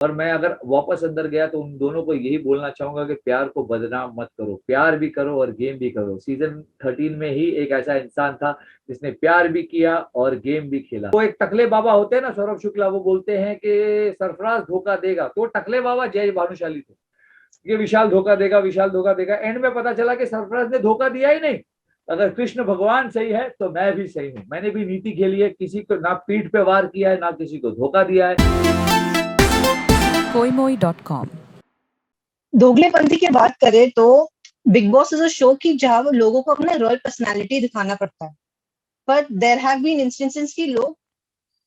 और मैं अगर वापस अंदर गया तो उन दोनों को यही बोलना चाहूंगा कि प्यार को बदनाम मत करो, प्यार भी करो और गेम भी करो। सीजन 13 में ही एक ऐसा इंसान था जिसने प्यार भी किया और गेम भी खेला। वो एक टकले बाबा होते हैं ना, सौरभ शुक्ला, वो बोलते हैं कि सरफराज धोखा देगा, तो टकले बाबा जय भानुशाली थे। ये विशाल धोखा देगा, विशाल धोखा देगा, एंड में पता चला कि सरफराज ने धोखा दिया ही नहीं। अगर कृष्ण भगवान सही है तो मैं भी सही हूँ। मैंने भी नीति खेली है, किसी को ना पीठ पे वार किया है, ना किसी को धोखा दिया है। koimoi.com। दोगलेपंथी की बात करें तो big boss is a show की जहां लोगों को अपना रॉयल पर्सनालिटी दिखाना पड़ता है, but there have been instances की लोग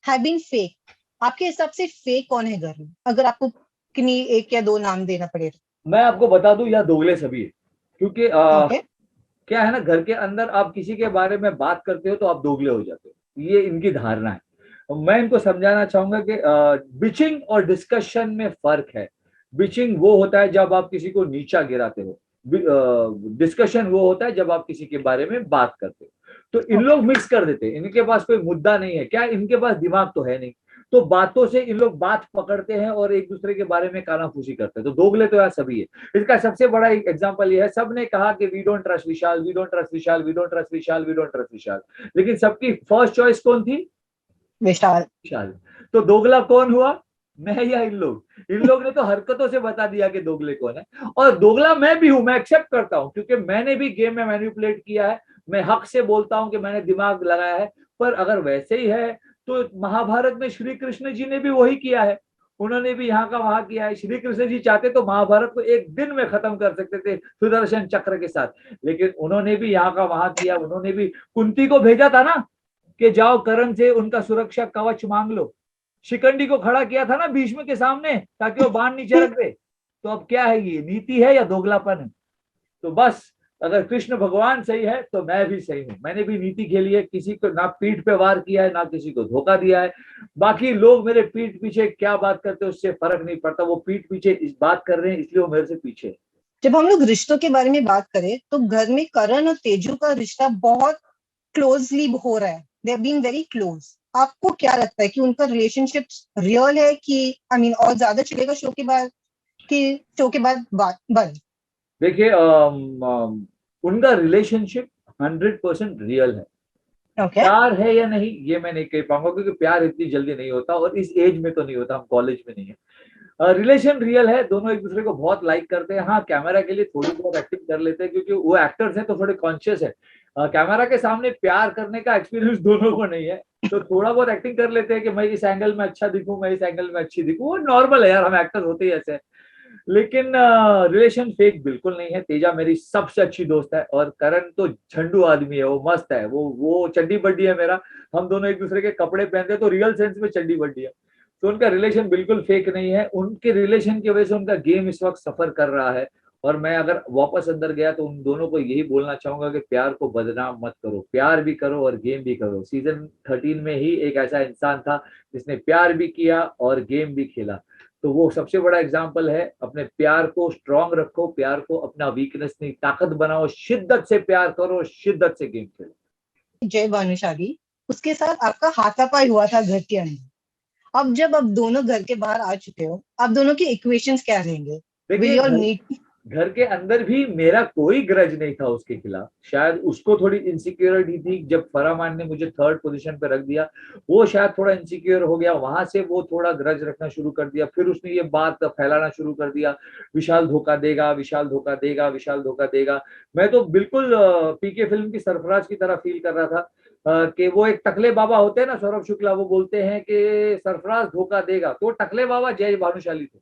हैव बीन फेक। आपके हिसाब से फेक कौन है घर में, अगर आपको किन्हीं एक या दो नाम देना पड़े तो? मैं आपको बता दूं, या दोगले सभी है, क्योंकि ओके, क्या है ना, घर के अंदर आप किसी के बारे में बात करते हो तो आप दोगले हो जाते हो, ये इनकी धारणा है। मैं इनको समझाना चाहूंगा कि बिचिंग और डिस्कशन में फर्क है। बिचिंग वो होता है जब आप किसी को नीचा गिराते हो, डिस्कशन वो होता है जब आप किसी के बारे में बात करते हो। तो इन लोग मिक्स कर देते हैं, इनके पास कोई मुद्दा नहीं है, क्या इनके पास दिमाग तो है नहीं, तो बातों से इन लोग बात पकड़ते हैं और एक दूसरे के बारे में कानाफूसी करते हैं। तो दोगले तो यार सभी है। इसका सबसे बड़ा एग्जांपल ये है, सबने कहा कि we don't trust Vishal, we don't trust Vishal, we don't trust Vishal, we don't trust Vishal, लेकिन सबकी फर्स्ट चॉइस कौन थी? विशाल। विशाल। तो दोगला कौन हुआ? मैं या इन लोग? इन लोग ने तो हरकतों से बता दिया कि दोगले कौन है। और दोगला मैं भी हूं, मैं एक्सेप्ट करता हूं, क्योंकि मैंने भी गेम में मैनिपुलेट किया है। मैं हक से बोलता हूं कि मैंने दिमाग लगाया है। पर अगर वैसे ही है तो महाभारत में श्री कृष्ण जी ने भी वही किया है। उन्होंने भी यहाँ का वहां किया है। श्री कृष्ण जी चाहते तो महाभारत को एक दिन में खत्म कर सकते थे सुदर्शन चक्र के साथ, लेकिन उन्होंने भी यहाँ का वहां किया। उन्होंने भी कुंती को भेजा था ना कि जाओ कर्ण से उनका सुरक्षा कवच मांग लो। शिखंडी को खड़ा किया था ना भीष्म के सामने, ताकि वो बाण नीचे रख दे। तो अब क्या है, ये नीति है या दोगलापन है? तो बस, अगर कृष्ण भगवान सही है तो मैं भी सही हूँ। मैंने भी नीति खेली है, किसी को ना पीठ पे वार किया है, ना किसी को धोखा दिया है। बाकी लोग मेरे पीठ पीछे क्या बात करते हैं उससे फर्क नहीं पड़ता। वो पीठ पीछे इस बात कर रहे हैं, इसलिए वो मेरे से पीछे। जब हम लोग रिश्तों के बारे में बात करें तो घर में करण और तेजू का रिश्ता बहुत क्लोजली हो रहा है, they have been very close. आपको क्या लगता है कि उनका रिलेशनशिप रियल है कि और ज्यादा चलेगा शो के बाद, कि शो के बाद बात बंद? देखिए, उनका रिलेशनशिप 100% रियल है। ओके, प्यार है या नहीं ये मैं नहीं कह पाऊंगा, क्योंकि प्यार इतनी जल्दी नहीं होता और इस एज में तो नहीं होता, हम कॉलेज में नहीं है। रिलेशन रियल है, दोनों एक दूसरे को बहुत लाइक करते हैं। हाँ, कैमरा के लिए थोड़ी बहुत एक्टिंग कर लेते हैं, क्योंकि वो एक्टर्स हैं तो थोड़े कॉन्शियस है। कैमरा के सामने प्यार करने का एक्सपीरियंस दोनों को नहीं है, तो थोड़ा बहुत एक्टिंग कर लेते हैं कि मैं इस एंगल में अच्छा दिखूं, मैं इस एंगल में अच्छी दिखूं। वो नॉर्मल है यार, हम एक्टर होते ही ऐसे हैं। लेकिन रिलेशन फेक बिल्कुल नहीं है। तेजा मेरी सबसे अच्छी दोस्त है और करण तो झंडू आदमी है, वो मस्त है, वो चड्डी बड्डी है मेरा। हम दोनों एक दूसरे के कपड़े पहनते हैं तो रियल सेंस में चड्डी बड्डी है। तो उनका रिलेशन बिल्कुल फेक नहीं है। उनके रिलेशन की वजह से उनका गेम इस वक्त सफर कर रहा है। और मैं अगर वापस अंदर गया तो उन दोनों को यही बोलना चाहूंगा कि प्यार को बदनाम मत करो, प्यार भी करो और गेम भी करो। सीजन 13 में ही एक ऐसा इंसान था जिसने प्यार भी किया और गेम भी खेला। तो वो सबसे बड़ा एग्जाम्पल है। अपने प्यार को स्ट्रांग रखो, प्यार को अपना वीकनेस नहीं ताकत बनाओ, शिद्दत से प्यार करो, शिद्दत से गेम खेलो। जय भानुशाली, उसके साथ आपका हाथापाई हुआ था घर के अंदर। अब जब आप दोनों घर के बाहर आ चुके हो, आप दोनों की इक्वेशंस क्या रहेंगे? विल देखिए, यू ऑल मीट? घर के अंदर भी मेरा कोई ग्रज नहीं था उसके खिलाफ। शायद उसको थोड़ी इनसिक्योरिटी थी, जब फरामान ने मुझे थर्ड पोजीशन पे रख दिया, वो शायद थोड़ा इनसिक्योर हो गया, वहां से वो थोड़ा ग्रज रखना शुरू कर दिया। फिर उसने ये बात फैलाना शुरू कर दिया, विशाल धोखा देगा, विशाल धोखा देगा, विशाल धोखा देगा। मैं तो बिल्कुल पीके फिल्म की सरफराज की तरह फील कर रहा था। कि वो एक टकले बाबा होते हैं ना, सौरभ शुक्ला, वो बोलते हैं कि सरफराज धोखा देगा, तो टकले बाबा जय भानुशाली थे।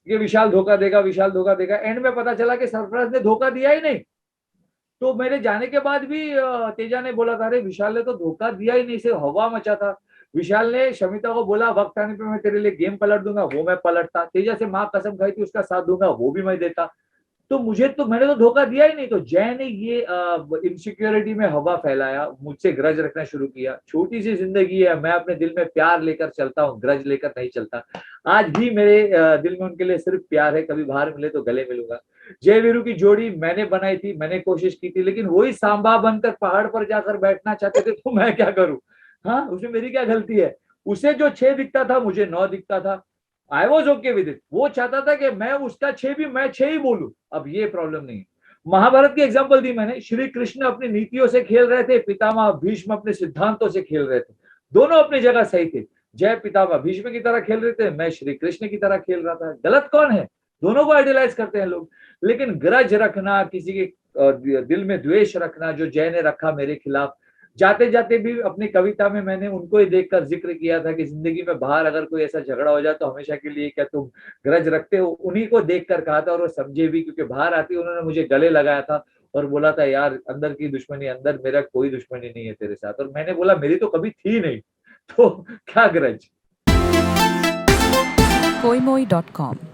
ये विशाल धोखा देगा, विशाल धोखा देगा, एंड में पता चला कि सरफराज ने धोखा दिया ही नहीं। तो मेरे जाने के बाद भी तेजा ने बोला था, अरे विशाल ने तो धोखा दिया ही नहीं, सिर्फ हवा मचा था। विशाल ने शमिता को बोला, वक्त आने पे मैं तेरे लिए गेम पलट दूंगा, वो मैं पलटता। तेजा से माँ कसम खाई थी उसका साथ दूंगा, वो भी मैं देता। तो मैंने तो धोखा दिया ही नहीं। तो जय ने ये इनसिक्योरिटी में हवा फैलाया, मुझसे ग्रज रखना शुरू किया। छोटी सी जिंदगी है, मैं अपने दिल में प्यार लेकर चलता हूँ, ग्रज लेकर नहीं चलता। आज भी मेरे दिल में उनके लिए सिर्फ प्यार है। कभी बाहर मिले तो गले मिलूंगा। जय वीरू की जोड़ी मैंने बनाई थी, मैंने कोशिश की थी, लेकिन वही सांबा बनकर पहाड़ पर जाकर बैठना चाहते थे, तो मैं क्या करूं? हाँ, उसमें मेरी क्या गलती है? उसे जो 6 दिखता था, मुझे 9 दिखता था। I was okay with it. वो चाहता था कि मैं उसका 6 भी मैं 6 ही बोलूं। अब ये प्रॉब्लम नहीं है। महाभारत की एग्जांपल दी मैंने। श्री कृष्ण अपनी नीतियों से खेल रहे थे, पितामह भीष्म अपने सिद्धांतों से खेल रहे थे। दोनों अपनी जगह सही थे। जय पितामह भीष्म की तरह खेल रहे थे, मैं श्री कृष्ण की तरह खेल रहा था। गलत कौन है? दोनों को आइडियलाइज करते हैं लोग। लेकिन ग्रज रखना, किसी के दिल में द्वेष रखना, जो जय ने रखा मेरे खिलाफ, जाते जाते भी अपनी कविता में मैंने उनको ही देखकर जिक्र किया था कि जिंदगी में बाहर अगर कोई ऐसा झगड़ा हो जाए तो हमेशा के लिए क्या तुम ग्रज रखते हो? उन्हीं को देखकर कहा था, और वो समझे भी, क्योंकि बाहर आती उन्होंने मुझे गले लगाया था और बोला था यार अंदर की दुश्मनी अंदर, मेरा कोई दुश्मनी नहीं है तेरे साथ। और मैंने बोला मेरी तो कभी थी नहीं, तो क्या ग्रज। koimoi.com